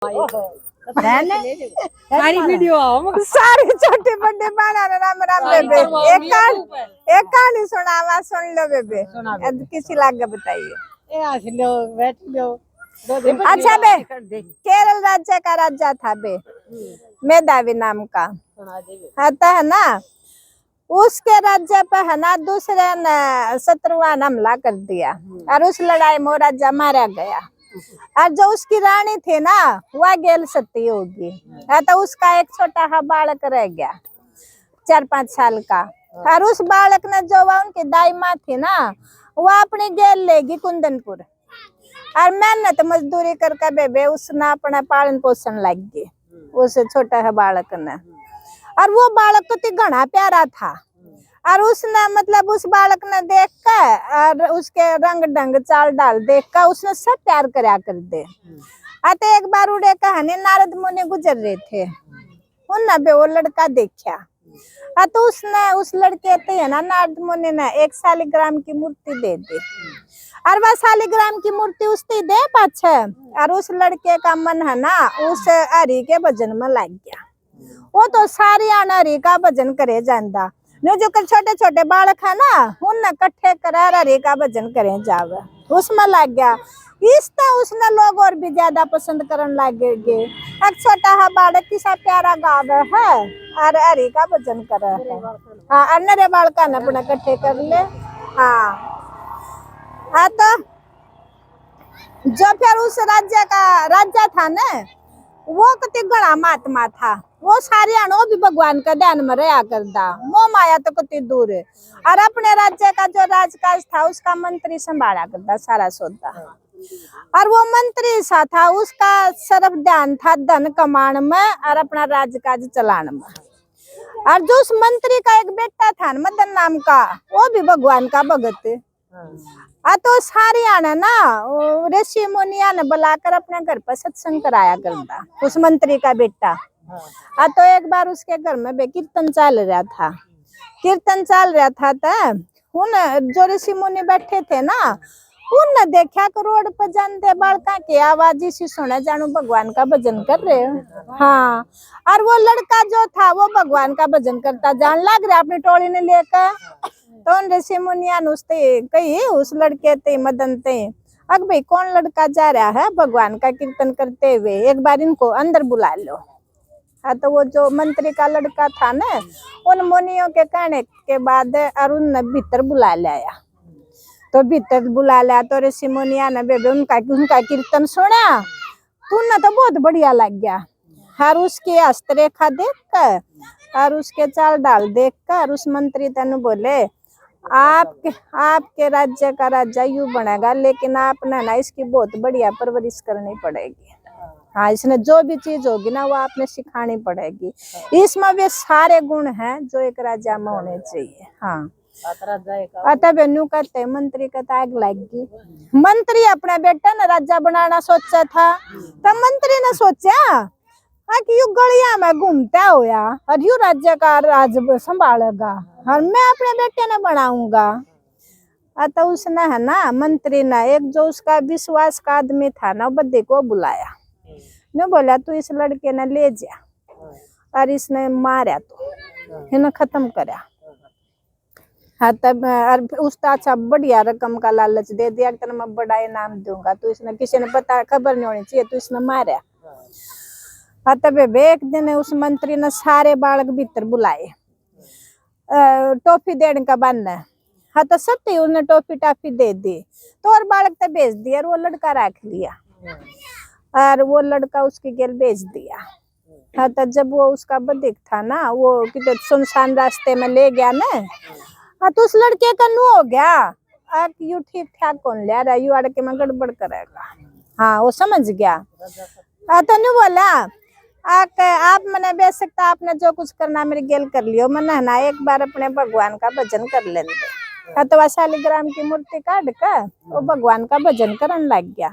सारी वीडियो सारी छोटे बड़े बाणा राम राम बेबे एक कहानी सुनावा सुन लो बेबे किसी लागे बताइए। बैठ लो। अच्छा बे केरल राज्य का राजा था बे मेधावी नाम का आता है ना। उसके राज्य पे है ना दूसरे ने शत्रुआ ने हमला कर दिया और उस लड़ाई में वो राजा मारा गया और जो उसकी रानी थी ना वह गेल सती होगी। तो उसका एक छोटा सा बालक रह गया 4-5 साल का और उस बालक ने जो वह उनकी दाई माँ थी ना वह अपनी गेल लेगी कुंदनपुर और मेहनत मजदूरी करके बेबे उसने अपना पालन पोषण लगी उस छोटा सा बालक ने। और वो बालक तो ती घना प्यारा था और उसने मतलब उस बालक ने देख कर और उसके रंग ढंग चाल डाल देख कर उसने सब प्यार करया कर दे। आते एक बार उड़े कहानी नारद मुनि गुजर रहे थे उनने वो लड़का देखा तो उसने उस लड़के थे है ना नारद मुनि ने 1 शालिग्राम की मूर्ति दे दी और वह शालिग्राम की मूर्ति उसने दे पाछे और उस लड़के का मन है ना उस हरि के भजन में लग गया। वो तो सारी आना हरि का भजन करे जाता जो छोटे छोटे बालक है ना उन इकट्ठे कर हरि का भजन करे जावे उसमें लग गया। इससे उसने लोग और भी ज्यादा पसंद करने लगे। एक छोटा सा बालक किसा प्यारा गावे है और हरि का भजन करे है। हाँ अन्य बालका ने अपने इकट्ठे कर ले। हाँ तो जो फिर उस राज्य का राजा था ना वो कति गड़ा महात्मा था वो सारे अणु भी भगवान का ध्यान में रहा करता मोह माया तो कति दूर है और अपने राज्य का जो राजकाज था उसका मंत्री संभाला करता सारा सौदा और वो मंत्री सा था उसका सिर्फ ध्यान था धन कमाने में और अपना राजकाज चलाने में। और जो उस मंत्री का एक बेटा था मदन नाम का वो भी भगवान का भगत है। तो सारी आना ना ऋषि मुनिया ने बुलाकर अपने घर पर सत्संग कराया करता उस मंत्री का बेटा। तो एक बार उसके घर में कीर्तन चल रहा था तो उन जो ऋषि मुनि बैठे थे ना उनने देखा कि रोड पर जानते बालका की आवाज इसी सुने जानू भगवान का भजन कर रहे हो। हाँ और वो लड़का जो था वो भगवान का भजन करता जान लग रहा अपनी टोली ने लेकर। तो उन ऋषि मुनिया ने उससे कही उस लड़के ते मदन ते अग भाई कौन लड़का जा रहा है भगवान का कीर्तन करते हुए एक बार इनको अंदर बुला लो। तो वो जो मंत्री का लड़का था ना उन मुनियों के कहने के बाद अरुण ने भीतर बुला लाया। तो भीतर बुला लिया तो ऋषि मुनिया ने बेबे उनका कीर्तन सुना तो उन्हें तो बहुत बढ़िया लग गया। और उसकी हस्तरेखा देख कर और उसके चाल डाल देख कर उस मंत्री तनु बोले आपके राज्य का राजा यूं बनेगा लेकिन आपने ना इसकी बहुत बढ़िया परवरिश करनी पड़ेगी। हाँ इसने जो भी चीज होगी ना वो आपने सिखानी पड़ेगी। इसमें वे सारे गुण हैं जो एक राजा में होने चाहिए। हाँ अतः बेनू कहते मंत्री का आग लगी। मंत्री अपने बेटा ने राजा बनाना सोचा था तो मंत्री ने सोचा कि यू गलिया में घूमता होया और यू राज्य का राज संभालेगा और मैं अपने बेटे ने बनाऊंगा। तो उसने है ना मंत्री ने एक जो उसका विश्वास का आदमी था ना बद्दी को बुलाया ने बोला तू इस लड़के ने ले जा और इसने मारा तो इन्हें खत्म करा। हाँ तब उसका अच्छा बढ़िया रकम का लालच दे दिया कि मैं बड़ा इनाम दूंगा तो इसने किसी ने पता खबर नहीं होनी चाहिए तो इसने मारा। हाँ तब एक दिन उस मंत्री ने सारे बालक भीतर बुलाए टॉफी देने का बहाना। हाँ तो सत्य उन्हें टॉफी दे दी तो और बालक तो भेज दिया और वो लड़का रख लिया और वो लड़का उसके गेल भेज दिया। हाँ तो जब वो उसका बदिक था ना वो कितने सुनसान रास्ते में ले गया ना। हाँ तो उस लड़के का नु हो गया यू ठीक ठाक कौन ले रहा यू आड़के में गड़बड़ करेगा। हाँ वो समझ गया। हाँ तो नु बोला आप मैंने बेच सकता आपने जो कुछ करना मेरे गेल कर लियो मैंने ना एक बार अपने भगवान का भजन कर लेंगे। तो शालिग्राम की मूर्ति काट कर वो भगवान का भजन करने लग गया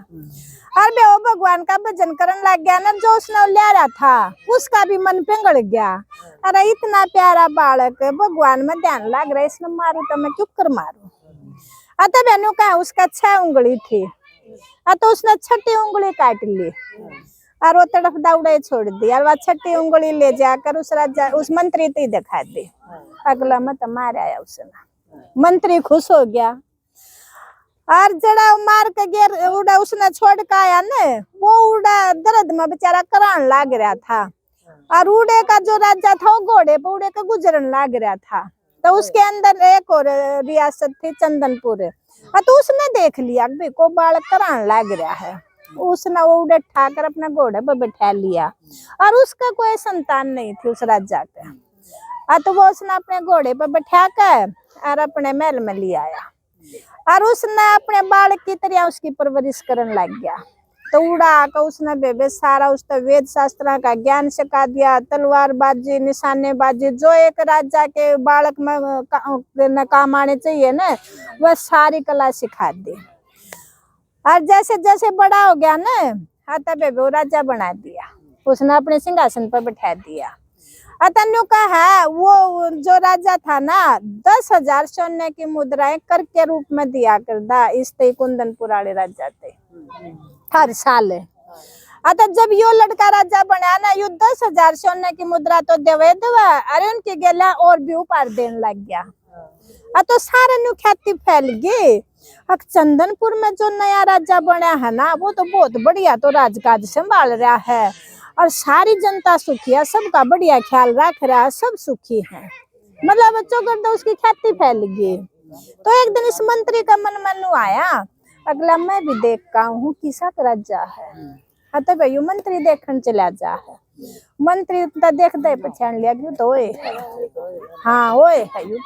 और बे वो भगवान का भजन करने लग गया ना जो उसने ले रहा था उसका भी मन पिघल गया। अरे इतना प्यारा बालक भगवान में ध्यान लग रहा है इसने मारू तो मैं क्यों कर मारू। अतः बहनों का उसका 6 उंगली थी तो उसने 6ठी उंगली काट ली और वो तरफ दौड़े छोड़ दी और वह छठी उंगली ले जाकर उस राजा उस मंत्री ती दिखा दी। अगला मत मार आया उसने, मंत्री खुश हो गया और जड़ा मार के गिर उड़ा उसने छोड़ के आया न, वो उड़ा दर्द में बेचारा करान लाग रहा था और उड़े का जो राजा था वो घोड़े पे उड़े का गुजरन लाग रहा था। तो उसके अंदर एक और रियासत थी चंदनपुर, तो उसने देख लिया भाई को बालक करान लाग रहा है, उसने वो उड़े ठाकर अपने घोड़े पर बैठा लिया और उसका कोई संतान नहीं थी उस राजा के। तो वो उसने अपने घोड़े पर बैठा कर और अपने महल में ले आया और उसने अपने बालक की तरह उसकी परवरिश करने लग गया। तो उड़ा कर उसने बेबे सारा उसका वेद शास्त्र का ज्ञान सिखा दिया, तलवारबाजी निशानेबाजी जो एक राजा के बालक में काम आने चाहिए ना वह सारी कला सिखा दी। और जैसे जैसे बड़ा हो गया ना तब बेबे वो राजा बना दिया, उसने अपने सिंहासन पर बैठा दिया। तनु का है वो जो राजा था ना 10,000 सोने की मुद्राएं कर के रूप में दिया करदा इस कुंदनपुर वाले राजा थे हर साल। जब यो लड़का राजा बना ना यो 10,000 सोने की मुद्रा तो देवे अरे उनकी गेला और भी उपहार देने लग गया। तो सारे नु ख्याति फैल गई। चंदनपुर में जो नया राजा बना है ना वो तो बहुत बढ़िया तो राजकाज संभाल रहा है और सारी जनता सुखी है, सबका बढ़िया ख्याल रख रहा है, सब सुखी है। मतलब बच्चों कर तो उसकी ख्याति फैल गई। तो एक दिन इस मंत्री का मन मनु आया, अगला मैं भी देखता हूँ किसा का राजा है। तो भाई मंत्री देखने चला जा है, मंत्री तो देख दे पहचान लिया क्यों तो ओए हाँ ओए है यू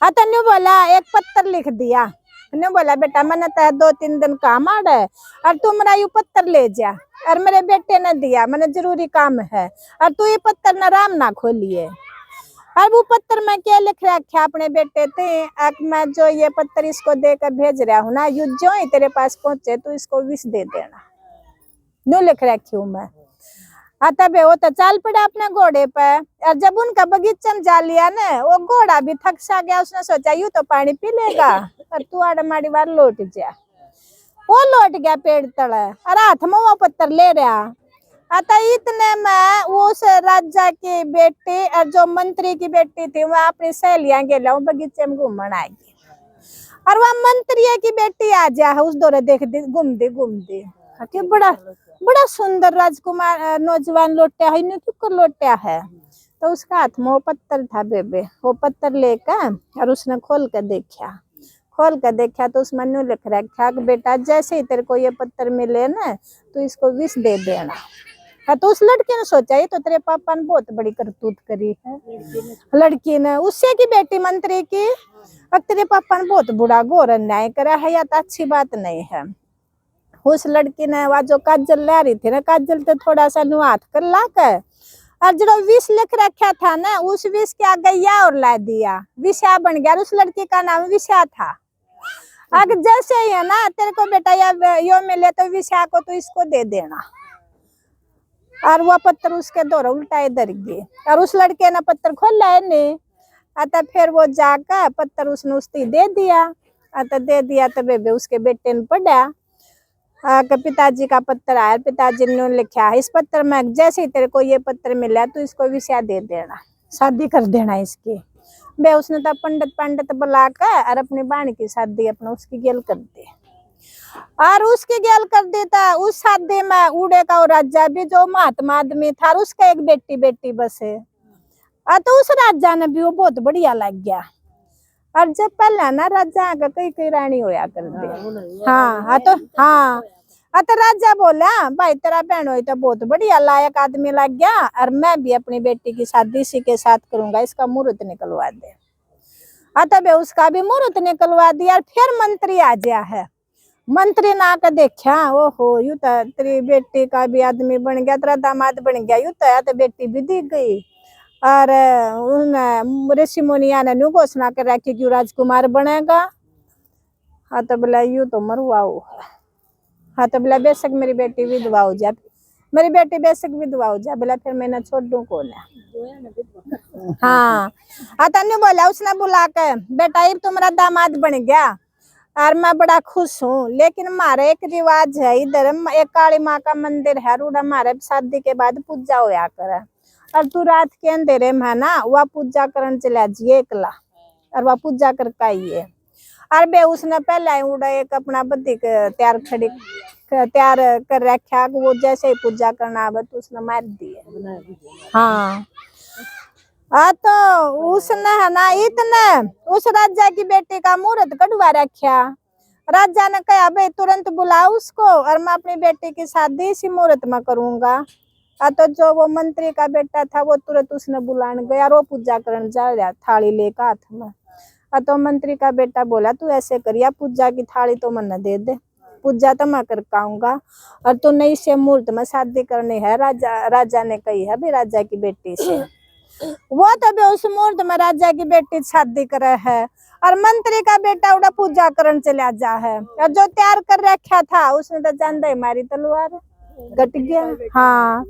तो न्यू बोला एक पत्थर लिख दिया, न्यू बोला बेटा मैंने तो 2-3 दिन काम आ रहा है और तू मेरा यू पत्थर ले जा और मेरे बेटे ने दिया मैंने जरूरी काम है और तू ये पत्थर न राम ना खोलिए। और वो पत्थर में क्या लिख रखा अपने बेटे थे मैं जो ये पत्थर इसको देकर भेज रहा हूँ ना यू जो ही तेरे पास पहुंचे तो इसको विष दे देना, न्यू लिख रखी हूँ मैं। तब वो तो चाल पड़ा अपने घोड़े पर और जब उनका बगीचा में जा लिया ना वो घोड़ा भी थक सा गया, उसने सोचा यूं तो पानी पी लेगा और तू आड़माड़ी बार लौट जा। वो लौट गया पेड़ तले और हाथ में वो पत्थर ले रहा। इतने में उस राजा की बेटी और जो मंत्री की बेटी थी वह अपनी सहेलियां गेला बगीचे में घूमने आएगी और वह मंत्री की बेटी आ जा उस दौरे देख दी घूमती घूमती कि बड़ा सुंदर राजकुमार नौजवान लौटा है इन्हें क्यों लौटा है। तो उसका हाथ में वो पत्थर था बेबे, वो पत्थर लेकर और उसने खोल कर देखा तो उसमें न्यू लिख रखा कि बेटा जैसे ही तेरे को ये पत्थर मिले ना तो इसको विष दे देना। तो उस लड़के ने सोचा ये तो तेरे पापा ने बहुत बड़ी करतूत करी है, लड़की ने उससे की बेटी मंत्री की और तेरे पापा ने बहुत बुरा घोर अन्याय करा है या तो अच्छी बात नहीं है। उस लड़की ने वह जो काजल ला रही थी ना काजल तो थोड़ा सा नु हाथ कर ला कर और जो विष लिख रखा था ना उस विष के आगे या और ला दिया, विषा बन गया। उस लड़की का नाम विषा था। अगर जैसे ही है ना तेरे को बेटा यो मिले तो विषा को तो इसको दे देना और वह पत्थर उसके दौरा उल्टा इधर गए और उस लड़के ने पत्थर खोला है नहीं फिर वो जाकर पत्थर उसने उसकी दे दिया तो बेबे उसके बेटे ने पढ़ा पिताजी का पत्थर आया, पिताजी ने लिखा इस पत्थर में जैसे ही तेरे को ये पत्थर मिला तो इसको विषय दे देना, शादी कर देना इसकी। बे उसने तो पंडित बुलाकर और अपनी बाणी की शादी अपने उसकी गेल कर दी और उसकी गेल कर दी था। उस शादी में उड़े का और राजा भी जो महात्मा आदमी था और उसका एक बेटी बस है। तो उस राजा ने भी वो बहुत बढ़िया लग गया और जब पहला ना राजा का कई रानी होया कर दे। हाँ तो राजा बोला भाई तेरा बहन हो तो बहुत बढ़िया लायक आदमी लग गया और मैं भी अपनी बेटी की शादी इसी के साथ करूंगा, इसका मुहूर्त निकलवा दे। तब उसका भी मुहूर्त निकलवा दिया। फिर मंत्री आ गया है, मंत्री ने आकर देखा ओहो यू तो तेरी बेटी का भी आदमी बन गया, तेरा दामाद बन गया, यू तो बेटी भी दी गई और उन ऋषि मुनिया ने न्यू घोषणा कर रखी कि राजकुमार बनेगा। तो बोला यू तो मरवाओ। तो बोला बेशक मेरी बेटी विधवा हो जा, मेरी बेटी बेशक विधवा हो जा। बोला फिर मैं छोड़ दूं कौन है। हाँ तो न्यू बोला उसने बुला के बेटा ये तुम्हारा दामाद बन गया और मैं बड़ा खुश हूँ। लेकिन हमारा एक रिवाज है इधर, एक काली माँ का मंदिर है रूढ़, हमारे शादी के बाद पूजा होया करे, और तू रात के अंधेरे में ना वह पूजा करने चला जिए एकला, और वह पूजा करके आई है। और बे उसने पहले उड़ा एक अपना बद्दी तैयार कर रखा, वो जैसे ही पूजा करना आवे तो उसने मार दिया। हाँ तो उसने है ना इतने उस राजा की बेटी का मुहूर्त कटवा रखा। राजा ने कहा भाई तुरंत बुलाओ उसको, और मैं अपनी बेटी की शादी इसी मुहूर्त में करूंगा। तो जो वो मंत्री का बेटा था वो तुरंत उसने बुलाने गया, और वो पूजा करने जा रहा थाली लेकर हाथ में। तो मंत्री का बेटा बोला तू ऐसे करिया, पूजा की थाली तो मन दे दे, पूजा तो मैं कर पाऊंगा, और तू नहीं से मुहूर्त में शादी करनी है। राजा ने कही है भाई राजा की बेटी से। वो तो भी उस मुहूर्त में राजा की बेटी शादी करे है, और मंत्री का बेटा उड़ा पूजा करने चला जा है, और जो तैयार कर रखा था उसने तो जानदा ही मारी तलवार कट गया। हाँ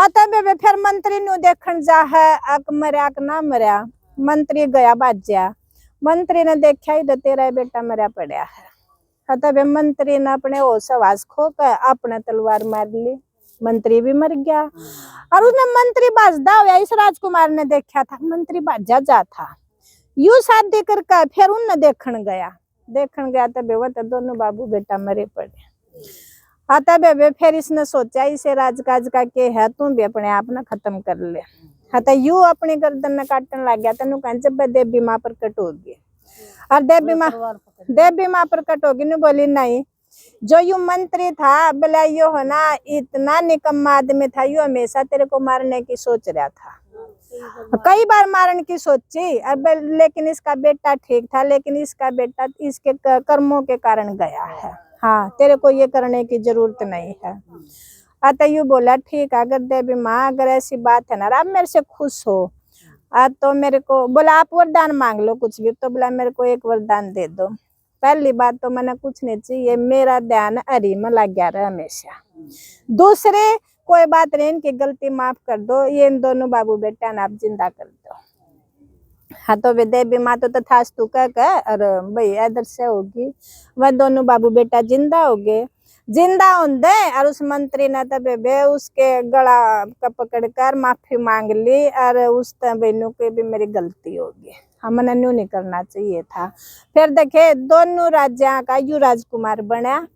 तब फिर मंत्री नु देखन जा है, अक मरया के ना मरया। मंत्री गया बाजा, मंत्री ने देखा इधर तेरा बेटा मरया पड़ा है। तब मंत्री ने अपने होश हवास खो कर अपने तलवार मार ली, मंत्री भी मर गया। और उसने मंत्री बाजदा हुआ इस राजकुमार ने देखा था, मंत्री बाजा जा था यू शादी करके फिर उन देखन गया तब वो तो दोनों बाबू बेटा मरे पड़े। तब फिर इसने सोचा इसे राजकाज का के है, तुम भी अपने आप ना खत्म कर ले। तो यू अपनी गर्दन में काटने लग गया। तेन कह जब देवी माँ प्रकट होगी, और देवी माँ प्रकट होगी नु बोली नहीं, जो यू मंत्री था बोला यो है ना इतना निकम्मा आदमी था, यू हमेशा तेरे को मारने की सोच रहा था, कई बार मारने की सोची। अब लेकिन इसका बेटा ठीक था, लेकिन इसका बेटा इसके कर्मों के कारण गया है। हाँ तेरे को ये करने की जरूरत नहीं है। तो यू बोला ठीक है, अगर देवी माँ अगर ऐसी बात है ना आप मेरे से खुश हो तो मेरे को बोला आप वरदान मांग लो कुछ भी। तो बोला मेरे को एक वरदान दे दो। पहली बात तो मैंने कुछ नहीं चाहिए, मेरा ध्यान हरि में लग गया रहा हमेशा। दूसरे कोई बात नहीं, इनकी गलती माफ कर दो, ये इन दोनों बाबू बेटा ने आप जिंदा कर दो। हाँ तो वे देवी माँ तो तथास्तु कह और भाई इधर से होगी, वह दोनों बाबू बेटा जिंदा हो गए। जिंदा होंगे और उस मंत्री ने तब उसके गला का पकड़ कर माफी मांग ली, और उस बहनों की भी मेरी गलती होगी, हमने न्यू नहीं करना चाहिए था। फिर देखे दोनों राज्यों का यू राजकुमार बना,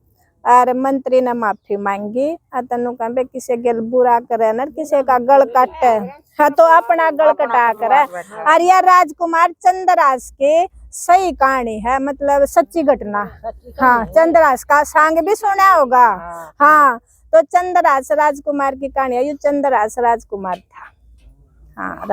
और मंत्री ने माफी मांगी। तनु कहे किसी गल बुरा करे न किसी का गल काटे, हाँ तो अपना गल कटा करे। और यह राजकुमार चंद्रहास की सही कहानी है, मतलब सच्ची घटना। हाँ चंद्रहास का सांग भी सुना होगा। हाँ तो चंद्रहास राजकुमार की कहानी है, ये चंद्रहास राजकुमार था। हाँ।